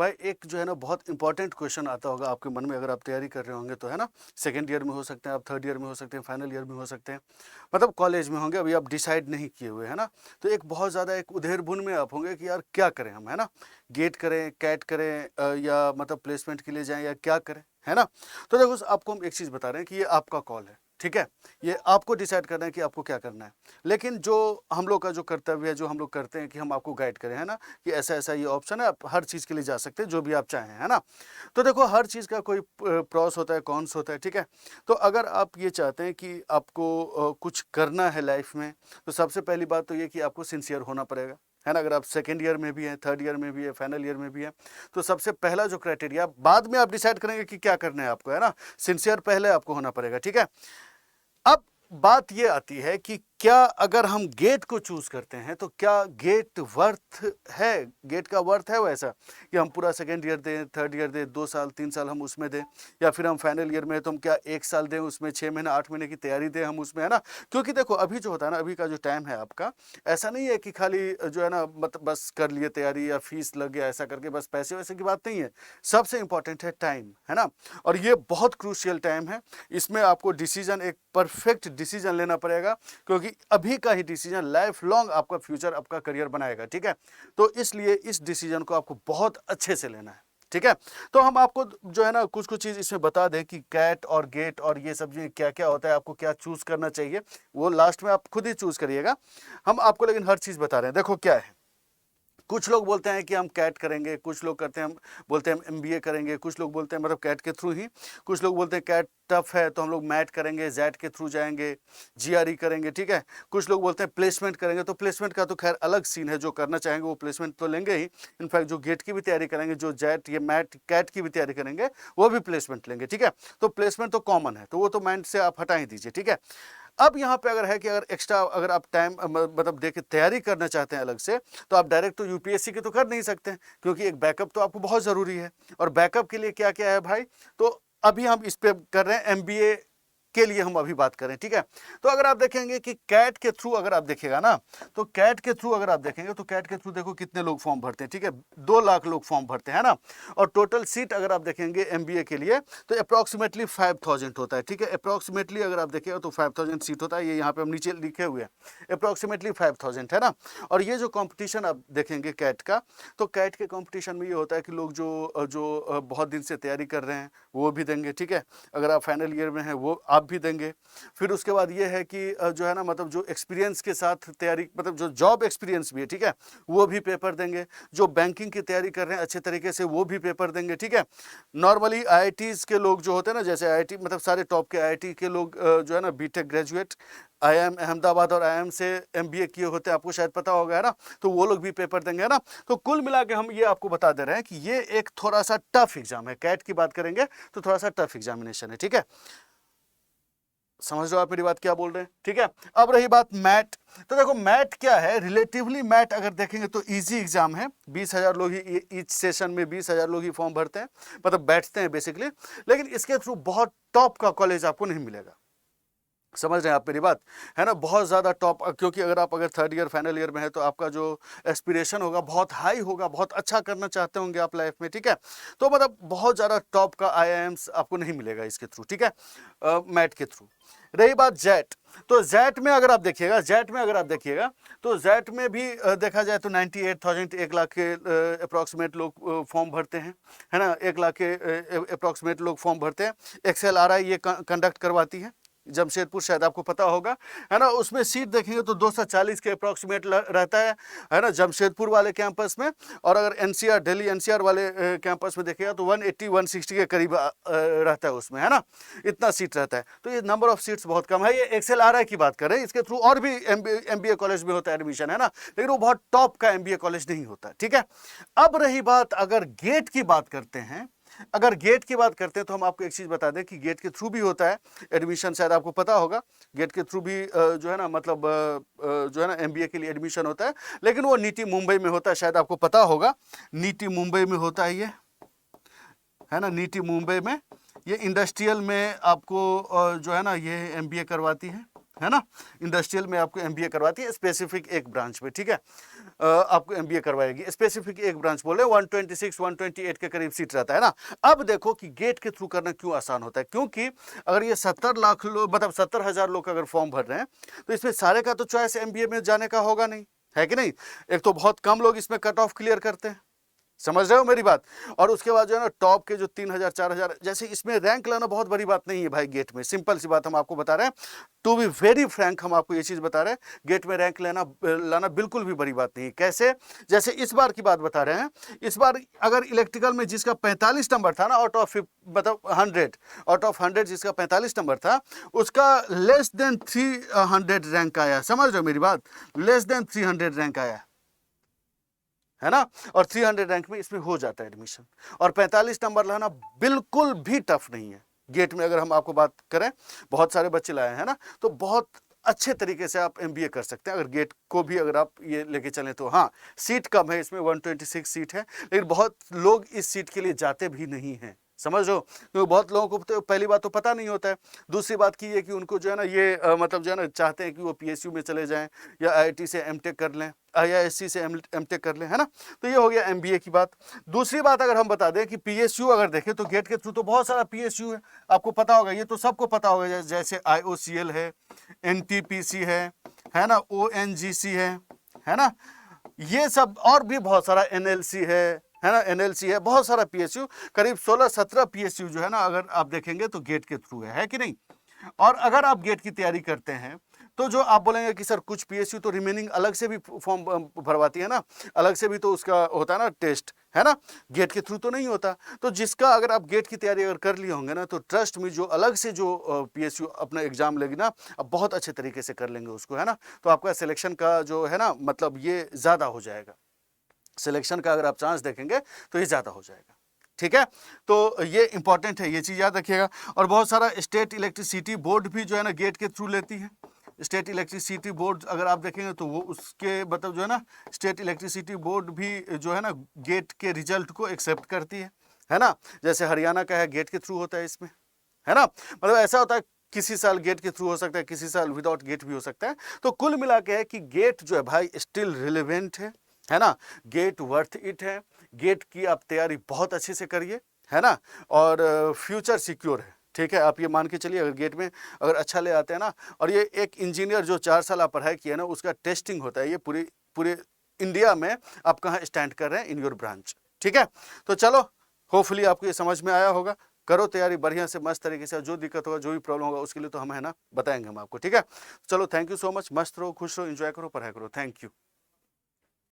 भाई एक जो है ना बहुत इंपॉर्टेंट क्वेश्चन आता होगा आपके मन में, अगर आप तैयारी कर रहे होंगे तो, है ना। सेकंड ईयर में हो सकते हैं आप, थर्ड ईयर में हो सकते हैं, फाइनल ईयर में हो सकते हैं, मतलब कॉलेज में होंगे, अभी आप डिसाइड नहीं किए हुए, है ना। तो एक बहुत ज़्यादा एक उधेड़-बुन में आप होंगे कि यार क्या करें हम, है ना। गेट करें, कैट करें या मतलब प्लेसमेंट के लिए जाएँ या क्या करें, है ना। तो देखो आपको हम एक चीज़ बता रहे हैं कि ये आपका कॉल है, ठीक है। ये आपको डिसाइड करना है कि आपको क्या करना है। लेकिन जो हम लोग का जो कर्तव्य है, जो हम लोग करते हैं कि हम आपको गाइड करें, है ना, कि ऐसा-ऐसा ये ऑप्शन है, आप हर चीज़ के लिए जा सकते हैं, जो भी आप चाहें, है ना। तो देखो हर चीज़ का कोई प्रॉस होता है, कॉन्स होता है, ठीक है। तो अगर आप ये चाहते हैं कि आपको कुछ करना है लाइफ में, तो सबसे पहली बात तो ये कि आपको सिंसियर होना पड़ेगा, है ना। अगर आप सेकंड ईयर में भी हैं, थर्ड ईयर में भी है, फाइनल ईयर में भी है, तो सबसे पहला जो क्राइटेरिया, बाद में आप डिसाइड करेंगे कि क्या करना है आपको, है ना। सिंसियर पहले आपको होना पड़ेगा, ठीक है। अब बात ये आती है कि क्या अगर हम गेट को चूज करते हैं तो क्या गेट वर्थ है, गेट का वर्थ है वैसा कि हम पूरा सेकेंड ईयर दें, थर्ड ईयर दें, 2 साल 3 साल हम उसमें दें, या फिर हम फाइनल ईयर में है तो हम क्या 1 साल दें उसमें, 6 महीने 8 महीने की तैयारी दें हम उसमें, है ना। क्योंकि देखो अभी जो होता है ना, अभी का जो टाइम है आपका, ऐसा नहीं है कि खाली जो है ना मतलब बस कर लिए तैयारी या फीस लग गया ऐसा करके बस पैसे वैसे की बात नहीं है। सबसे इंपॉर्टेंट है टाइम, है ना। और ये बहुत क्रूशियल टाइम है, इसमें आपको डिसीजन, एक परफेक्ट डिसीजन लेना पड़ेगा, क्योंकि अभी का ही डिसीजन लाइफ लॉन्ग आपका फ्यूचर, आपका करियर बनाएगा, ठीक है। तो इसलिए इस डिसीजन को आपको बहुत अच्छे से लेना है, ठीक है। तो हम आपको जो है ना कुछ कुछ चीज इसमें बता दें कि कैट और गेट और ये सब क्या क्या होता है, आपको क्या चूज करना चाहिए, वो लास्ट में आप खुद ही चूज करिएगा। हम आपको लेकिन हर चीज बता रहे हैं। देखो क्या है, कुछ लोग बोलते हैं कि हम कैट करेंगे, कुछ लोग करते हैं हम बोलते हैं हम एमबीए करेंगे, कुछ लोग बोलते हैं मतलब कैट के थ्रू ही, कुछ लोग बोलते हैं कैट टफ है तो हम लोग मैट करेंगे, जैट के थ्रू जाएंगे, जीआरई करेंगे, ठीक है। कुछ लोग बोलते हैं प्लेसमेंट करेंगे, तो प्लेसमेंट का तो खैर अलग सीन है, जो करना चाहेंगे वो प्लेसमेंट तो लेंगे ही। इनफैक्ट जो गेट की भी तैयारी करेंगे, जो जैट ये मैट कैट की भी तैयारी करेंगे, वो भी प्लेसमेंट लेंगे, ठीक है। तो प्लेसमेंट तो कॉमन है, तो वो तो माइंड से आप हटा ही दीजिए, ठीक है। अब यहाँ पे अगर है कि अगर एक्स्ट्रा अगर आप टाइम मतलब दे के तैयारी करना चाहते हैं अलग से, तो आप डायरेक्ट तो यूपीएससी की तो कर नहीं सकते हैं, क्योंकि एक बैकअप तो आपको बहुत ज़रूरी है। और बैकअप के लिए क्या क्या है भाई, तो अभी हम इस पे कर रहे हैं, एमबीए के लिए हम अभी बात करें, ठीक है। तो अगर आप देखेंगे कि कैट के थ्रू अगर आप देखिएगा ना, तो कैट के थ्रू अगर आप देखेंगे तो कैट के थ्रू देखो कितने लोग फॉर्म भरते हैं, ठीक है। 2 लाख लोग फॉर्म भरते हैं ना। और टोटल सीट अगर आप देखेंगे एमबीए के लिए तो अप्रॉक्सीमेटली 5000 होता है, ठीक है। अप्रॉक्सीमेटली अगर आप देखिएगा तो 5000 सीट होता है, ये यहाँ पे हम नीचे लिखे हुए हैं, अप्रॉक्सीमेटली 5000, है ना। और ये जो कॉम्पिटिशन आप देखेंगे कैट का, तो कैट के कॉम्पिटिशन में ये होता है कि लोग जो बहुत दिन से तैयारी कर रहे हैं वो भी देंगे, ठीक है। अगर आप फाइनल ईयर में हैं वो आप भी देंगे। फिर उसके बाद ये है कि जो है ना मतलब जो एक्सपीरियंस के साथ तैयारी, मतलब जो जॉब एक्सपीरियंस भी है, ठीक है, वो भी पेपर देंगे। जो बैंकिंग की तैयारी कर रहे हैं अच्छे तरीके से वो भी पेपर देंगे, ठीक है। नॉर्मली आईआईटीज के लोग जो होते हैं ना, जैसे आईआईटी मतलब सारे टॉप के आईआईटी के लोग जो है ना बीटेक ग्रेजुएट, आईआईएम अहमदाबाद और आईआईएम से एमबीए किए होते हैं, आपको शायद पता होगा, है ना। तो वो लोग भी पेपर देंगे, है ना। तो कुल मिला के हम ये आपको बता दे रहे हैं कि ये एक थोड़ा सा टफ एग्जाम है। कैट की बात करेंगे तो थोड़ा सा टफ एग्जामिनेशन है, ठीक है। समझ लो आप मेरी बात क्या बोल रहे हैं, ठीक है। अब रही बात मैट, तो देखो मैट क्या है, रिलेटिवली मैट अगर देखेंगे तो इजी एग्जाम है। 20,000 लोग ही ईच सेशन में 20,000 लोग ही फॉर्म भरते हैं, मतलब बैठते हैं बेसिकली। लेकिन इसके थ्रू बहुत टॉप का कॉलेज आपको नहीं मिलेगा, समझ रहे हैं आप मेरी बात, है ना। बहुत ज़्यादा टॉप, क्योंकि अगर थर्ड ईयर फाइनल ईयर में है तो आपका जो एस्पिरेशन होगा बहुत हाई होगा, बहुत अच्छा करना चाहते होंगे आप लाइफ में, ठीक है। तो मतलब बहुत ज़्यादा टॉप का आईआईएम्स आपको नहीं मिलेगा इसके थ्रू, ठीक है, मैट के थ्रू। रही बात जैट, तो जैट में अगर आप देखिएगा तो जैट में भी देखा जाए तो 98,000, 1 लाख के अप्रॉक्सीमेट लोग फॉर्म भरते हैं, है ना। 1 लाख के अप्रॉक्सीमेट लोग फॉर्म भरते हैं। एक्सएलआरआई ये कंडक्ट करवाती है, जमशेदपुर, शायद आपको पता होगा, है ना। उसमें सीट देखेंगे तो 240 के अप्रॉक्सीमेट रहता है ना, जमशेदपुर वाले कैंपस में। और अगर एनसीआर, दिल्ली एनसीआर वाले कैंपस में देखिएगा तो 180 160 के करीब रहता है उसमें, है ना। इतना सीट रहता है, तो ये नंबर ऑफ सीट्स बहुत कम है। ये एक्सएलआरआई की बात करें, इसके थ्रू और भी एमबीए कॉलेज में होता है एडमिशन, है ना, लेकिन वो बहुत टॉप का एमबीए कॉलेज नहीं होता, ठीक है। अब रही बात अगर गेट की बात करते हैं, तो हम आपको एक चीज बता दें कि गेट के थ्रू भी होता है एडमिशन, शायद आपको पता होगा। गेट के थ्रू भी जो है ना मतलब जो है ना एमबीए के लिए एडमिशन होता है, लेकिन वो नीति मुंबई में होता है, शायद आपको पता होगा। नीति मुंबई में होता है ये, है ना। नीति मुंबई में ये इंडस्ट्रियल में आपको जो है ना ये एमबीए करवाती है ना। इंडस्ट्रियल में आपको एमबीए करवाती है स्पेसिफिक एक ब्रांच में, ठीक है। आपको एमबीए करवाएगी। स्पेसिफिक एक ब्रांच बोले 126 128 के करीब सीट रहता है ना। अब देखो कि गेट के थ्रू करना क्यों आसान होता है, क्योंकि अगर ये 70 लाख लोग, मतलब 70,000 लोग अगर फॉर्म भर रहे हैं तो इसमें सारे का तो चॉइस एमबीए में जाने का होगा नहीं, है कि नहीं। एक तो बहुत कम लोग इसमें कट ऑफ क्लियर करते हैं, समझ रहे हो मेरी बात। और उसके बाद जो है ना टॉप के जो 3,000 4,000, जैसे इसमें रैंक लाना बहुत बड़ी बात नहीं है भाई गेट में, सिंपल सी बात हम आपको बता रहे हैं। टू बी वेरी फ्रैंक हम आपको ये चीज बता रहे हैं, गेट में रैंक लाना बिल्कुल भी बड़ी बात नहीं है। कैसे, जैसे इस बार की बात बता रहे हैं, इस बार अगर इलेक्ट्रिकल में जिसका 45 नंबर था ना आउट ऑफ मतलब 100, आउट ऑफ 100 जिसका 45 नंबर था, उसका लेस देन 300 रैंक आया। समझ रहे हो मेरी बात, लेस देन 300 रैंक आया है ना। और 300 रैंक में इसमें हो जाता है एडमिशन। और 45 नंबर लाना बिल्कुल भी टफ नहीं है गेट में। अगर हम आपको बात करें, बहुत सारे बच्चे लाए हैं ना, तो बहुत अच्छे तरीके से आप एमबीए कर सकते हैं अगर गेट को भी अगर आप ये लेके चलें तो। हाँ, सीट कम है इसमें, 126 सीट है, लेकिन बहुत लोग इस सीट के लिए जाते भी नहीं हैं, समझ लो। क्योंकि बहुत लोगों को तो पहली बात तो पता नहीं होता है, दूसरी बात की है कि उनको जो है ना ये मतलब जो है ना चाहते हैं कि वो पीएसयू में चले जाएं या आईआईटी से एमटेक कर लें, आईआईएससी से एमटेक कर लें, है ना। तो ये हो गया एमबीए की बात। दूसरी बात अगर हम बता दें कि पीएसयू अगर देखें तो गेट के थ्रू तो बहुत सारा पीएसयू है, आपको पता होगा, ये तो सबको पता होगा, जैसे आईओसीएल है, एनटीपीसी है ना, ओएनजीसी है ना, ये सब, और भी बहुत सारा एनएलसी है ना, एनएलसी है, बहुत सारा पीएसयू, करीब 16-17 पीएसयू जो है ना अगर आप देखेंगे तो गेट के थ्रू है कि नहीं। और अगर आप गेट की तैयारी करते हैं तो जो आप बोलेंगे कि सर कुछ पीएसयू तो रिमेनिंग अलग से भी फॉर्म भरवाती है ना, अलग से भी तो उसका होता है ना टेस्ट, है ना, गेट के थ्रू तो नहीं होता। तो जिसका अगर आप गेट की तैयारी अगर कर लिए होंगे ना, तो ट्रस्ट में जो अलग से जो पीएसयू अपना एग्जाम लेगी ना, अब बहुत अच्छे तरीके से कर लेंगे उसको, है ना। तो आपका सिलेक्शन का जो है ना मतलब ये ज़्यादा हो जाएगा, सिलेक्शन का अगर आप चांस देखेंगे तो ये ज़्यादा हो जाएगा, ठीक है। तो ये इंपॉर्टेंट है, ये चीज़ याद रखिएगा। और बहुत सारा स्टेट इलेक्ट्रिसिटी बोर्ड भी जो है ना गेट के थ्रू लेती है। स्टेट इलेक्ट्रिसिटी बोर्ड अगर आप देखेंगे तो वो उसके मतलब जो है ना, स्टेट इलेक्ट्रिसिटी बोर्ड भी जो है ना गेट के रिजल्ट को एक्सेप्ट करती है ना। जैसे हरियाणा का है, गेट के थ्रू होता है इसमें, है ना। मतलब ऐसा होता है, किसी साल गेट के थ्रू हो सकता है, किसी साल विदाउट गेट भी हो सकता है। तो कुल मिला के है कि गेट जो है भाई स्टिल रिलेवेंट है ना, गेट वर्थ इट है। गेट की आप तैयारी बहुत अच्छे से करिए, है ना, और फ्यूचर सिक्योर है, ठीक है। आप ये मान के चलिए अगर गेट में अगर अच्छा ले आते हैं ना, और ये एक इंजीनियर जो 4 साल आप पढ़ाई किया ना, उसका टेस्टिंग होता है, ये पूरे इंडिया में आप कहाँ स्टैंड कर रहे हैं इन योर ब्रांच, ठीक है। तो चलो, होपफुली आपको ये समझ में आया होगा। करो तैयारी बढ़िया से, मस्त तरीके से। जो दिक्कत होगा, जो भी प्रॉब्लम होगा, उसके लिए तो हम है ना बताएंगे हम आपको, ठीक है। चलो, थैंक यू सो मच, मस्त रहो, खुश रहो, एंजॉय करो, पढ़ाई करो, थैंक यू।